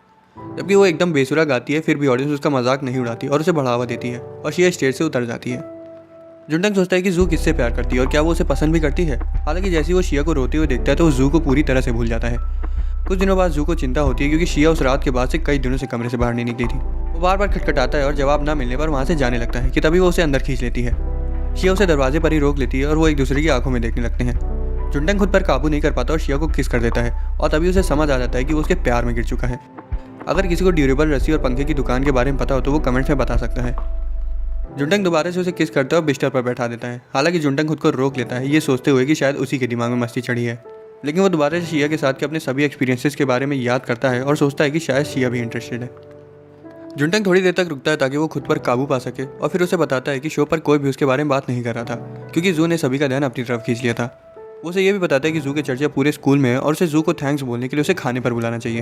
जबकि वो एकदम बेसुरा गाती है, फिर भी ऑडियंस उसका मजाक नहीं उड़ाती और उसे बढ़ावा देती है और शिया स्टेज से उतर जाती है। जुंटंग सोचता है कि जू किससे प्यार करती है और क्या वो उसे पसंद भी करती है। हालांकि जैसे ही वो शिया को रोते हुए देखता है तो वो जू को पूरी तरह से भूल जाता है। कुछ दिनों बाद जू को चिंता होती है क्योंकि शिया उस रात के बाद से कई दिनों से कमरे से बाहर नहीं निकली थी। वो बार बार खटखटाता है और जवाब ना मिलने पर वहाँ से जाने लगता है कि तभी वो उसे अंदर खींच लेती है। शिया उसे दरवाजे पर ही रोक लेती है और वो एक दूसरे की आंखों में देखने लगते हैं। जुंटंग खुद पर काबू नहीं कर पाता और शिया को किस कर देता है और तभी उसे समझ आ जाता है कि वो उसके प्यार में गिर चुका है। अगर किसी को ड्यूरेबल रस्सी और पंखे की दुकान के बारे में पता हो तो वो कमेंट्स में बता सकता है। जुंटंग दोबारा से उसे किस करता है और बिस्तर पर बैठा देता है। हालांकि जुंटंग खुद को रोक लेता है, ये सोचते हुए कि शायद उसी के दिमाग में मस्ती चढ़ी है। लेकिन वो दोबारा से शिया के साथ के अपने सभी एक्सपीरियंसेस के बारे में याद करता है और सोचता है कि शायद शिया भी इंटरेस्टेड है। जुंटंग थोड़ी देर तक रुकता है ताकि वो खुद पर काबू पा सके और फिर उसे बताता है कि शो पर कोई भी उसके बारे में बात नहीं कर रहा था क्योंकि जू ने सभी का ध्यान अपनी तरफ खींच लिया था। वो उसे ये भी बताता है कि जू के चर्चा पूरे स्कूल में है और उसे जू को थैंक्स बोलने के लिए उसे खाने पर बुलाना चाहिए।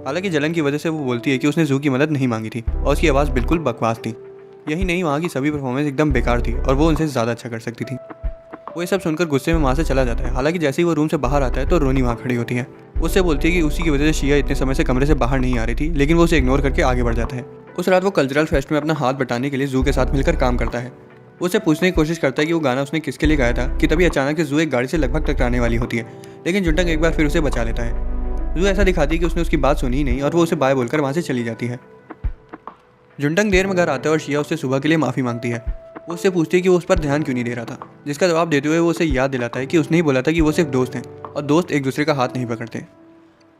हालांकि जलन की वजह से वो बोलती है कि उसने जू की मदद नहीं मांगी थी और उसकी आवाज़ बिल्कुल बकवास थी। यही नहीं, वहाँ की सभी परफॉर्मेंस एकदम बेकार थी और वो उनसे ज़्यादा अच्छा कर सकती थी। वो ये सब सुनकर गुस्से में वहाँ से चला जाता है। हालांकि जैसे ही वो रूम से बाहर आता है तो रोनी वहाँ खड़ी होती है। उससे बोलती है कि उसी की वजह से शिया इतने समय से कमरे से बाहर नहीं आ रही थी, लेकिन वो उसे इग्नोर करके आगे बढ़ जाता है। उस रात वो कल्चरल फेस्ट में अपना हाथ बटाने के लिए जू के साथ मिलकर काम करता है। वो उससे पूछने की कोशिश करता है कि वो गाना उसने किसके लिए गाया था कि तभी अचानक से जू एक गाड़ी से लगभग टकराने वाली होती है, लेकिन जुंटंग एक बार फिर उसे बचा लेता है। जू ऐसा दिखाती है कि उसने उसकी बात सुनी ही नहीं और वो उसे बाय बोलकर वहाँ से चली जाती है। जुंटंग देर में घर आता है और शिया उससे सुबह के लिए माफ़ी मांगती है। वो उससे पूछती है कि वो उस पर ध्यान क्यों नहीं दे रहा था, जिसका जवाब देते हुए वो उसे याद दिलाता है कि उसने ही बोला था कि वो सिर्फ दोस्त हैं और दोस्त एक दूसरे का हाथ नहीं पकड़ते।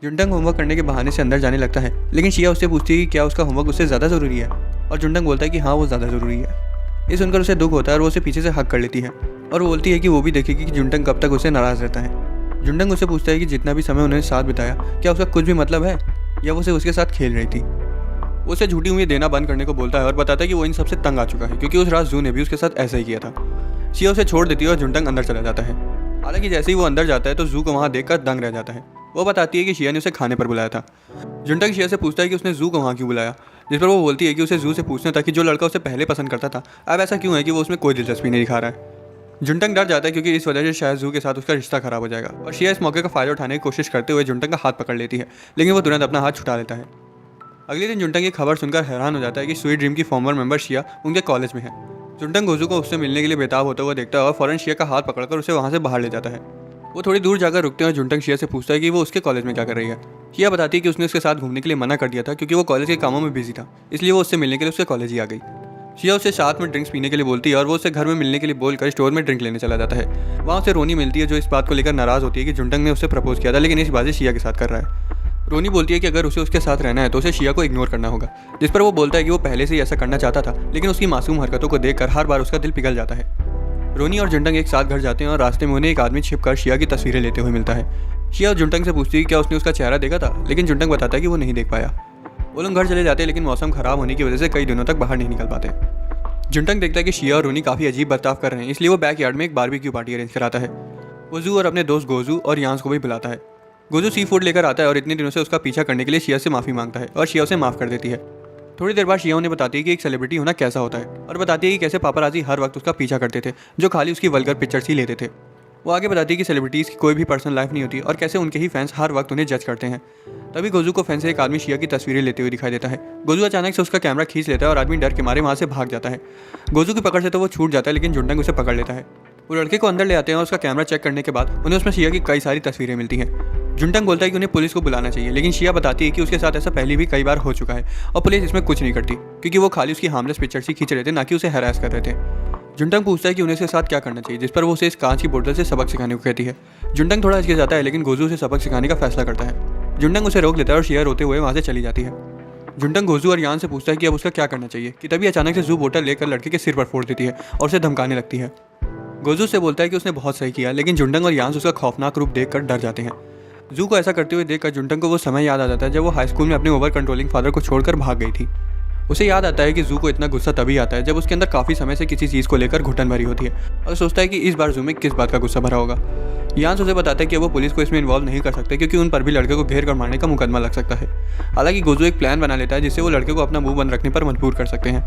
जुंटंग होमवर्क करने के बहाने से अंदर जाने लगता है, लेकिन शिया उससे पूछती है कि क्या उसका होमवर्क उससे ज़्यादा ज़रूरी है और जुंटंग बोलता है कि हाँ वो ज़्यादा ज़रूरी है। ये सुनकर उसे दुख होता है और वो उसे पीछे से हक कर लेती है और वो बोलती है कि वो भी देखेगी कि जुंटंग कब तक उसे नाराज़ रहता है। जुंटंग उससे पूछता है कि जितना भी समय उन्होंने साथ बिताया क्या उसका कुछ भी मतलब है या वो सिर्फ उसके साथ खेल रही थी। वो उसे झूठी उम्मीद देना बंद करने को बोलता है और बताता है कि वो इन सबसे तंग आ चुका है क्योंकि उस रात जू ने भी उसके साथ ऐसा ही किया था। शिया उसे छोड़ देती है और जुंटंग अंदर चला जाता है। हालांकि जैसे ही वो अंदर जाता है तो जू को वहाँ देखकर दंग रह जाता है। वो बताती है कि शिया ने उसे खाने पर बुलाया था। जुंटंग शिया से पूछता है कि उसने जू को वहाँ क्यों बुलाया, जिस पर वो बोलती है कि उसे जू से पूछना था कि जो लड़का उसे पहले पसंद करता था अब ऐसा क्यों है कि वो उसमें कोई दिलचस्पी नहीं दिखा रहा है। जुंटंग डर जाता है क्योंकि इस वजह से शायद जू के साथ उसका रिश्ता खराब हो जाएगा और शिया इस मौके का फायदा उठाने की कोशिश करते हुए जुंटंग का हाथ पकड़ लेती है, लेकिन वो तुरंत अपना हाथ छुटा लेता है। अगले दिन जुंटंग ये खबर सुनकर हैरान हो जाता है कि स्वीट ड्रीम की फॉर्मर मेंबर शिया उनके कॉलेज में है। जुंटंग गोजू को उससे मिलने के लिए बेताब होता हुआ देखता है और फौरन शिया का हाथ पकड़कर उसे वहाँ से बाहर ले जाता है। वो थोड़ी दूर जाकर रुकते हैं और जुंटंग शिया से पूछता है कि वो उसके कॉलेज में क्या कर रही है। शिया बताती है कि उसने उसके साथ घूमने के लिए मना कर दिया था क्योंकि वो कॉलेज के कामों में बिजी था, इसलिए वो उससे मिलने के लिए उसके कॉलेज ही आ गई। शिया उससे साथ में ड्रिंक्स पीने के लिए बोलती है और वो उससे घर में मिलने के लिए बोलकर स्टोर में ड्रिंक लेने चला जाता है। वहाँ उसे रोनी मिलती है जो इस बात को लेकर नाराज़ होती है कि जुंटंग ने उससे प्रपोज किया था, लेकिन इस बात शिया के साथ कर रहा है। रोनी बोलती है कि अगर उसे उसके साथ रहना है तो उसे शिया को इग्नोर करना होगा, जिस पर वो बोलता है कि वो पहले से ही ऐसा करना चाहता था, लेकिन उसकी मासूम हरकतों को देखकर हर बार उसका दिल पिघल जाता है। रोनी और जुंटंग एक साथ घर जाते हैं और रास्ते में उन्हें एक आदमी छिपकर शिया की तस्वीरें लेते हुए मिलता है। शिया जुंटंग से पूछती है कि क्या उसने उसका चेहरा देखा था, लेकिन जुंटंग बताता है कि वो नहीं देख पाया। वो लोग घर चले जाते हैं, लेकिन मौसम खराब होने की वजह से कई दिनों तक बाहर नहीं निकल पाते। जुंटंग देखता है कि शिया और रोनी काफ़ी अजीब बर्ताव कर रहे हैं, इसलिए वो बैकयार्ड में एक बारबेक्यू पार्टी अरेंज कराता है। वो जू और अपने दोस्त गोजू और यांस को भी बुलाता है। गोजू सी फूड लेकर आता है और इतने दिनों से उसका पीछा करने के लिए शिया से माफ़ी मांगता है और शिया उसे माफ़ कर देती है। थोड़ी देर बाद शिया उन्हें बताती है कि एक सेलिब्रिटी होना कैसा होता है और बताती है कि कैसे पापराजी हर वक्त उसका पीछा करते थे, जो खाली उसकी वल्गर पिक्चर्स ही लेते थे। वो आगे बताती है कि सेलिब्रिटीज़ की कोई भी पर्सनल लाइफ नहीं होती और कैसे उनके ही फैंस हर वक्त उन्हें जज करते हैं। तभी गोजू को फैन से एक आदमी शिया की तस्वीरें लेते हुए दिखाई देता है। गोजू अचानक से उसका कैमरा खींच लेता है और आदमी डर के मारे वहाँ से भाग जाता है। गोजू की पकड़ से तो वो छूट जाता है, लेकिन जुंटंग उसे पकड़ लेता है। वो लड़के को अंदर ले आते हैं और उसका कैमरा चेक करने के बाद उन्हें उसमें शिया की कई सारी तस्वीरें मिलती हैं। जुंटंग बोलता है कि उन्हें पुलिस को बुलाना चाहिए, लेकिन शिया बताती है कि उसके साथ ऐसा पहले भी कई बार हो चुका है और पुलिस इसमें कुछ नहीं करती क्योंकि वो खाली उसकी हार्मलेस पिक्चर्स ही खींच रहे थे, ना कि उसे हैरास कर रहे थे। जुंटंग पूछता है कि उन्हें उसके साथ क्या करना चाहिए, जिस पर वो उसे इस कांच की बोतल से सबक सिखाने को कहती है। जुंटंग थोड़ा हिचक जाता है, लेकिन गोजू उसे सबक सिखाने का फैसला करता है। जुंटंग उसे रोक लेता है और शिया रोते हुए वहाँ से चली जाती है। जुंटंग गोजू और यान से पूछता है कि अब उसका क्या करना चाहिए कि तभी अचानक से जू बोतल लेकर लड़के के सिर पर फोड़ देती है और उसे धमकाने लगती है। गोजू से बोलता है कि उसने बहुत सही किया, लेकिन जुंटंग और यान उसका खौफनाक रूप देखकर डर जाते हैं। जू को ऐसा करते हुए देखकर जुंटंग को वो समय याद आ जाता है जब वो हाई स्कूल में अपने ओवर कंट्रोलिंग फादर को छोड़कर भाग गई थी। उसे याद आता है कि जू को इतना गुस्सा तभी आता है जब उसके अंदर काफ़ी समय से किसी चीज़ को लेकर घुटन भरी होती है और सोचता है कि इस बार जू में किस बात का गुस्सा भरा होगा। यांस उसे बताता है कि वो पुलिस को इसमें इन्वॉल्व नहीं कर सकते क्योंकि उन पर भी लड़के को घेर कर मारने का मुकदमा लग सकता है। हालांकि गोजू एक प्लान बना लेता है जिससे वो लड़के को अपना मुंह बंद रखने पर मजबूर कर सकते हैं।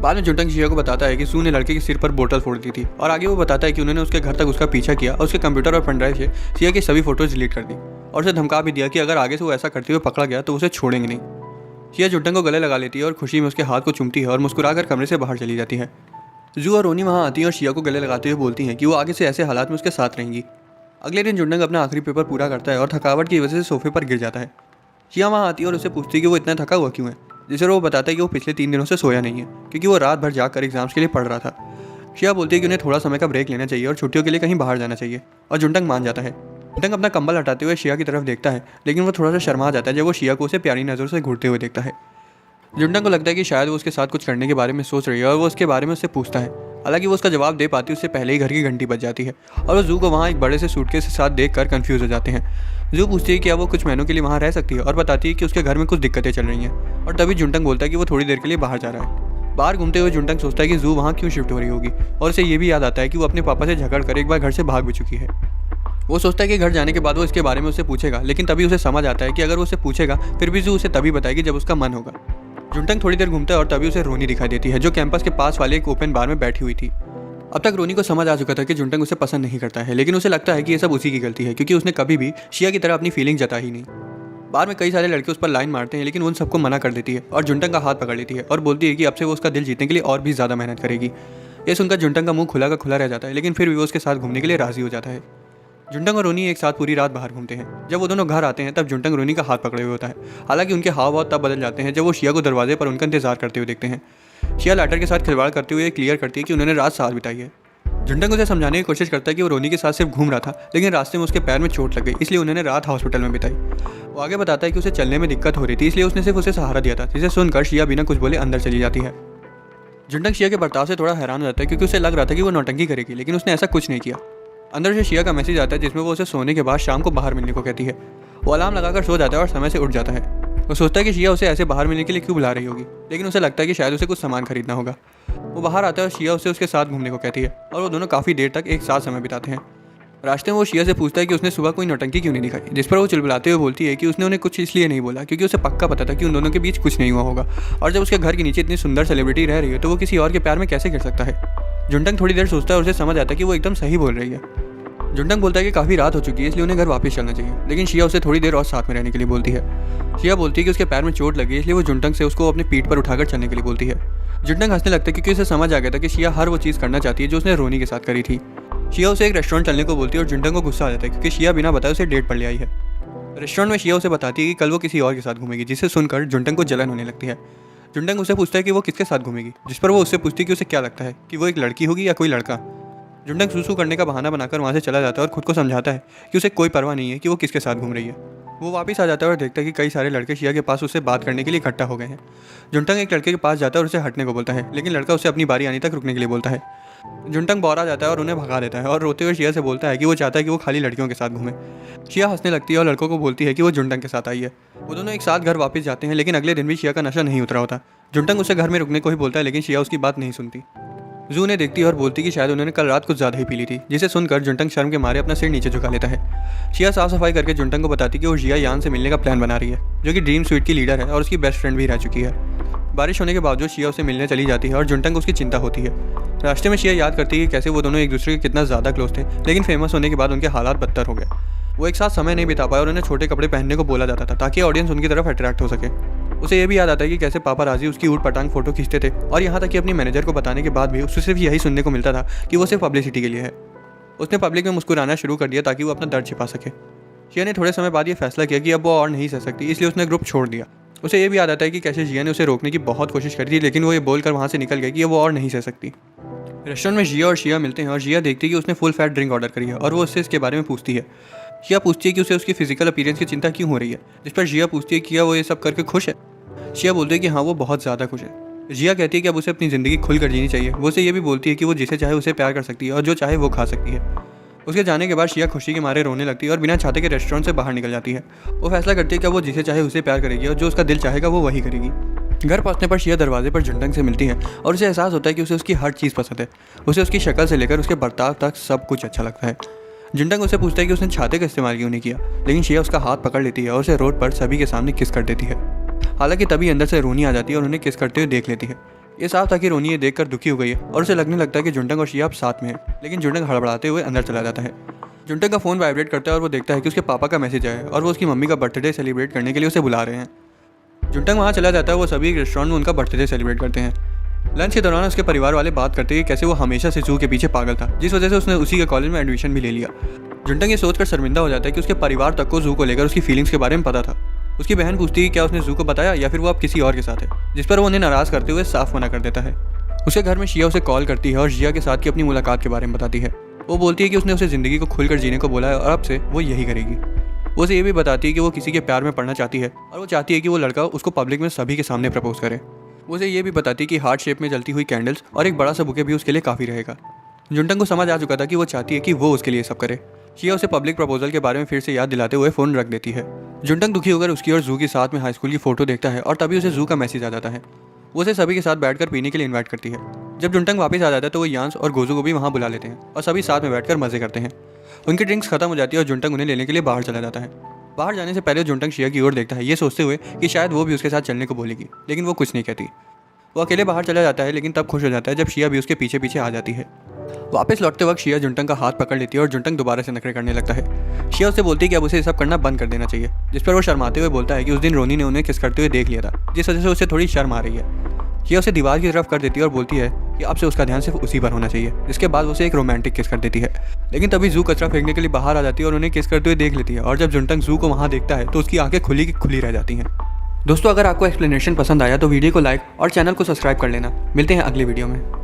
बाद में जुंटंग शिया को बताता है कि जू ने लड़के के सिर पर बोतल फोड़ दी थी और आगे वो बताता है कि उन्होंने उसके घर तक उसका पीछा किया और उसके कंप्यूटर और पेनड्राइव से शिया की सभी फोटोज डिलीट कर दी और उसे धमका भी दिया कि अगर आगे से वो ऐसा करते हुए पकड़ा गया तो उसे छोड़ेंगे नहीं। शिया जुंटंग को गले लगा लेती है और खुशी में उसके हाथ को चूमती है और मुस्कुराकर कमरे से बाहर चली जाती है। जू और रोनी वहाँ आती हैं और शिया को गले लगाते हुए बोलती हैं कि वो आगे से ऐसे हालात में उसके साथ रहेंगी। अगले दिन जुंडंग अपना आखिरी पेपर पूरा करता है और थकावट की वजह से सोफे पर गिर जाता है। शिया वहाँ आती है और उससे पूछती है कि वो इतना थका हुआ क्यों है, जिससे वो बताता है कि वो पिछले 3 दिनों से सोया नहीं है क्योंकि वो रात भर जाकर एग्जाम्स के लिए पढ़ रहा था। शिया बोलती है कि उन्हें थोड़ा समय का ब्रेक लेना चाहिए और छुट्टियों के लिए कहीं बाहर जाना चाहिए, और जुंडंग मान जाता है। जुंडंग अपना कंबल हटाते हुए शिया की तरफ देखता है, लेकिन वो थोड़ा सा शर्मा जाता है जब वो शिया को उसे प्यारी नज़रों से घूरते हुए देखता है। जुंडंग को लगता है कि शायद वो उसके साथ कुछ करने के बारे में सोच रही है और वो उसके बारे में उससे पूछता है। हालांकि वो उसका जवाब दे पाती उससे पहले ही घर की घंटी बज जाती है और वो जू को वहाँ एक बड़े से सूटकेस के साथ देखकर कंफ्यूज हो जाते हैं। जू पूछती है कि क्या वो कुछ महीनों के लिए वहाँ रह सकती है और बताती है कि उसके घर में कुछ दिक्कतें चल रही हैं, और तभी जुंडंग बोलता है कि वो थोड़ी देर के लिए बाहर जा रहा है। बाहर घूमते हुए जुंडंग सोचता है कि जू वहाँ क्यों शिफ्ट हो रही होगी, और उसे ये भी याद आता है कि वो अपने पापा से झगड़ कर एक बार घर से भाग भी चुकी है। वो सोचता है कि घर जाने के बाद वो इसके बारे में उससे पूछेगा, लेकिन तभी उसे समझ आता है कि अगर वो उसे पूछेगा फिर भी जू उसे तभी बताएगी जब उसका मन होगा। जुंटंग थोड़ी देर घूमता है और तभी उसे रोनी दिखाई देती है, जो कैंपस के पास वाले एक ओपन बार में बैठी हुई थी। अब तक रोनी को समझ आ चुका था कि जुंटंग उसे पसंद नहीं करता है, लेकिन उसे लगता है कि ये सब उसी की गलती है क्योंकि उसने कभी भी शिया की तरह अपनी फीलिंग जता ही नहीं। बार में कई सारे लड़के उस पर लाइन मारते हैं, लेकिन उन सबको मना कर देती है और जुंटंग का हाथ पकड़ लेती है और बोलती है कि अब से वो उसका दिल जीतने के लिए और भी ज़्यादा मेहनत करेगी। ये सुनकर जुंटंग का मुंह खुला का खुला रह जाता है, लेकिन फिर भी वो उसके साथ घूमने के लिए राजी हो जाता है। जुंटंग और रोनी एक साथ पूरी रात बाहर घूमते हैं। जब वो दोनों घर आते हैं तब जुंटंग रोनी का हाथ पकड़े हुए होता है। हालांकि उनके हाव भाव तब बदल जाते हैं जब वो शिया को दरवाजे पर उनका इंतजार करते हुए देखते हैं। शिया लाइटर के साथ खिलवाड़ करते हुए क्लियर करती है कि उन्होंने रात साथ बिताई है। जुंटंग उसे समझाने की कोशिश करता है कि वो रोनी के साथ सिर्फ घूम रहा था, लेकिन रास्ते में उसके पैर में चोट लग गई, इसलिए उन्होंने रात हॉस्पिटल में बिताई। वो आगे बताता है कि उसे चलने में दिक्कत हो रही थी, इसलिए उसने सिर्फ उसे सहारा दिया था, जिसे सुनकर शिया बिना कुछ बोले अंदर चली जाती है। जुंटंग शिया के बर्ताव से थोड़ा हैरान हो जाता है क्योंकि उसे लग रहा था कि वो नौटंकी करेगी, लेकिन उसने ऐसा कुछ नहीं किया। अंदर से शिया का मैसेज आता है जिसमें वो उसे सोने के बाद शाम को बाहर मिलने को कहती है। वो अलार्म लगाकर सो जाता है और समय से उठ जाता है। वो सोचता है कि शिया उसे ऐसे बाहर मिलने के लिए क्यों बुला रही होगी, लेकिन उसे लगता है कि शायद उसे कुछ सामान खरीदना होगा। वो बाहर आता है और शिया उसे उसके साथ घूमने को कहती है और वो दोनों काफ़ी देर तक एक साथ समय बिताते हैं। रास्ते में वो शिया से पूछता है कि उसने सुबह कोई नौटंकी क्यों नहीं दिखाई, जिस पर वो चिल्लाते हुए बोलती है कि उसने उन्हें कुछ इसलिए नहीं बोला क्योंकि उसे पक्का पता था कि उन दोनों के बीच कुछ नहीं हुआ होगा, और जब उसके घर के नीचे इतनी सुंदर सेलिब्रिटी रह रही है तो वो किसी और के प्यार में कैसे गिर सकता है। जुंटंग थोड़ी देर सोचता है और उसे समझ आता है कि वो एकदम सही बोल रही है। जुंटंग बोलता है कि काफ़ी रात हो चुकी है, इसलिए उन्हें घर वापस चलना चाहिए, लेकिन शिया उसे थोड़ी देर और साथ में रहने के लिए बोलती है। शिया बोलती है कि उसके पैर में चोट लगी, इसलिए वो जुंटंग से उसको अपनी पीठ पर उठाकर चलने के लिए बोलती है। जुंटंग हंसने लगता है क्योंकि उसे समझ आ गया था कि शिया हर वो चीज़ करना चाहती है जो उसने रोनी के साथ करी थी। शिया उसे एक रेस्टोरेंट चलने को बोलती है और जुंटंग को गुस्सा आ जाता है क्योंकि शिया बिना बताए उसे डेट पर ले आई है। रेस्टोरेंट में शिया उसे बताती है कि कल वो किसी और के साथ घूमेगी, जिसे सुनकर जुंटंग को जलन होने लगती है। जुंटंग उसे पूछता है कि वो किसके साथ घूमेगी, जिस पर वो उससे पूछती है कि उसे क्या लगता है कि वो एक लड़की होगी या कोई लड़का। जुंटंग सूसू करने का बहाना बनाकर वहाँ से चला जाता है और खुद को समझाता है कि उसे कोई परवाह नहीं है कि वो किसके साथ घूम रही है। वो वापस आ जाता है और देखता है कि कई सारे लड़के शिया के पास उससे बात करने के लिए इकट्ठा हो गए हैं। जुंटंग एक लड़के के पास जाता है और उसे हटने को बोलता है, लेकिन लड़का उसे अपनी बारी आने तक रुकने के लिए बोलता है। जुंटंग बौरा जाता है और उन्हें भगा देता है और रोते हुए शिया से बोलता है कि वो चाहता है कि वो खाली लड़कियों के साथ घूमे। शिया हंसने लगती है और लड़कों को बोलती है कि वो जुंटंग के साथ आई है। वो दोनों एक साथ घर वापस जाते हैं, लेकिन अगले दिन भी शिया का नशा नहीं उतरा होता। जुंटंग उसे घर में रुकने को ही बोलता है, लेकिन शिया उसकी बात नहीं सुनती। जू ने देखती है और बोलती कि शायद उन्होंने कल रात कुछ ज़्यादा ही पी ली थी, जिसे सुनकर जुंटंग शर्म के मारे अपना सिर नीचे झुका लेता है। शिया साफ सफाई करके जुंटंग को बताती कि वो जिया यान से मिलने का प्लान बना रही है, जो कि ड्रीम स्वीट की लीडर है और उसकी बेस्ट फ्रेंड भी रह चुकी है। बारिश होने के बावजूद शिया उसे मिलने चली जाती है और जुंटंग को उसकी चिंता होती है। रास्ते में शिया याद करती है कि कैसे वो दोनों एक दूसरे के कितना ज़्यादा क्लोज थे, लेकिन फेमस होने के बाद उनके हालात बदतर हो गए। वो एक साथ समय नहीं बिता पाए और उन्हें छोटे कपड़े पहनने को बोला जाता था ताकि ऑडियंस उनकी तरफ अट्रैक्ट हो सके। उसे ये भी याद आता है कि कैसे पापा राजी उसकी ऊट पटांग फोटो खींचते थे, और यहाँ तक कि अपनी मैनेजर को बताने के बाद भी उसे सिर्फ यही सुनने को मिलता था कि वो सिर्फ पब्लिसिटी के लिए है। उसने पब्लिक में मुस्कुराना शुरू कर दिया ताकि वो अपना दर्द छिपा सके। शिया ने थोड़े समय बाद ये फैसला किया कि अब वो और नहीं सह सकती, इसलिए उसने ग्रुप छोड़ दिया। उसे ये भी याद आता है कि कैसे जिया ने उसे रोकने की बहुत कोशिश करी थी, लेकिन वो ये बोलकर वहाँ से निकल गई कि वो और नहीं सह सकती। रेस्टोरेंट में जिया और शिया मिलते हैं और जिया देखती है कि उसने फुल फैट ड्रिंक ऑर्डर करी है और वो उससे इसके बारे में पूछती है। शिया पूछती है कि उसे उसकी फिजिकल अपीयरेंस की चिंता क्यों हो रही है, जिस पर जिया पूछती है कि क्या वो ये सब करके खुश है। शिया बोलती है कि हाँ, वो बहुत ज़्यादा खुश है। जिया कहती है कि अब उसे अपनी ज़िंदगी खुलकर जीनी चाहिए। वो उसे ये भी बोलती है कि वो जिसे चाहे उसे प्यार कर सकती है और जो चाहे वो खा सकती है। उसके जाने के बाद शिया खुशी के मारे रोने लगती है और बिना चाहते के रेस्टोरेंट से बाहर निकल जाती है। वो फैसला करती है कि वो जिसे चाहे उसे प्यार करेगी और जो उसका दिल चाहेगा वो वही करेगी। घर पहुंचने पर शिया दरवाजे पर जुंटंग से मिलती है और उसे एहसास होता है कि उसे उसकी हर चीज़ पसंद है। उसे उसकी शक्ल से लेकर उसके बर्ताव तक सब कुछ अच्छा लगता है। जुंटंग उसे पूछता है कि उसने छाते का इस्तेमाल क्यों नहीं किया, लेकिन शिया उसका हाथ पकड़ लेती है और उसे रोड पर सभी के सामने किस कर देती है। हालांकि तभी अंदर से रोनी आ जाती है और उन्हें किस करते हुए देख लेती है। ये साफ था कि रोनी ये देखकर दुखी हो गई है और उसे लगने लगता है कि जुंटंग और शिया अब साथ में है, लेकिन जुंटंग हड़बड़ाते हुए अंदर चला जाता है। जुंटंग का फ़ोन वाइब्रेट करता है और वो देखता है कि उसके पापा का मैसेज आया है और वो उसकी मम्मी का बर्थडे सेलिब्रेट करने के लिए उसे बुला रहे हैं। जुंटंग वहाँ चला जाता है। वो सभी रेस्टोरेंट में उनका बर्थडे सेलिब्रेट करते हैं। लंच के दौरान उसके परिवार वाले बात करते हैं कि कैसे वो हमेशा से जू के पीछे पागल था, जिस वजह से उसने उसी के कॉलेज में एडमिशन भी ले लिया। जुंटंग ये सोचकर शर्मिंदा हो जाता है कि उसके परिवार तक को जू को लेकर उसकी फीलिंग्स के बारे में पता था। उसकी बहन पूछती है क्या उसने जू को बताया या फिर वो अब किसी और के साथ है, जिस पर वो उन्हें नाराज़ करते हुए साफ मना कर देता है। उसके घर में शिया उसे कॉल करती है और जिया के साथ की अपनी मुलाकात के बारे में बताती है। वो बोलती है कि उसने उसे ज़िंदगी को खुलकर जीने को बोला है और अब से वो यही करेगी। वो उसे ये भी बताती है कि वो किसी के प्यार में पड़ना चाहती है और वो चाहती है कि वो लड़का उसको पब्लिक में सभी के सामने प्रपोज करे। वो उसे ये भी बताती है कि हार्ट शेप में जलती हुई कैंडल्स और एक बड़ा सा बुके भी उसके लिए काफ़ी रहेगा। जुंटंग को समझ आ चुका था कि वो चाहती है कि वो उसके लिए सब करे। शिया उसे पब्लिक प्रपोजल के बारे में फिर से याद दिलाते हुए फ़ोन रख देती है। जुंटंग दुखी होकर उसकी और जू के साथ में हाई स्कूल की फ़ोटो देखता है और तभी उसे जू का मैसेज आ जाता है। वो उसे सभी के साथ बैठकर पीने के लिए इन्वाइट करती है। जब जुंटंग वापस आ जाता है तो वो यांस और गोजू को भी वहाँ बुला लेते हैं और सभी साथ में बैठकर मजे करते हैं। उनकी ड्रिंक्स खत्म हो जाती है और जुंटंग उन्हें लेने के लिए बाहर चला जाता है। बाहर जाने से पहले जुंटंग शिया की ओर देखता है, ये सोचते हुए कि शायद वो भी उसके साथ चलने को बोलेगी, लेकिन वो कुछ नहीं कहती। वो अकेले बाहर चला जाता है, लेकिन तब खुश हो जाता है जब शिया भी उसके पीछे पीछे आ जाती है। वापस लौटते वक्त शिया जुंटंग का हाथ पकड़ लेती है और जुंटंग दोबारा से नखरे करने लगता है। शिया उससे बोलती है कि अब उसे सब करना बंद कर देना चाहिए, जिस पर वो शर्माते हुए बोलता है कि उस दिन रोनी ने उन्हें किस करते हुए देख लिया था, जिस वजह से उसे थोड़ी शर्म आ रही है। शिया उसे दीवार की तरफ कर देती है और बोलती है कि अब से उसका ध्यान सिर्फ उसी पर होना चाहिए, जिसके बाद उसे एक रोमांटिक किस कर देती है। लेकिन तभी जू कचरा फेंकने के लिए बाहर आ जाती है और उन्हें किस करते हुए देख लेती है और जब जुंटंग जू को वहाँ देखता है तो उसकी आंखें खुली की खुली रह जाती हैं। दोस्तों, अगर आपको एक्सप्लेनेशन पसंद आया तो वीडियो को लाइक और चैनल को सब्सक्राइब कर लेना। मिलते हैं अगले वीडियो में।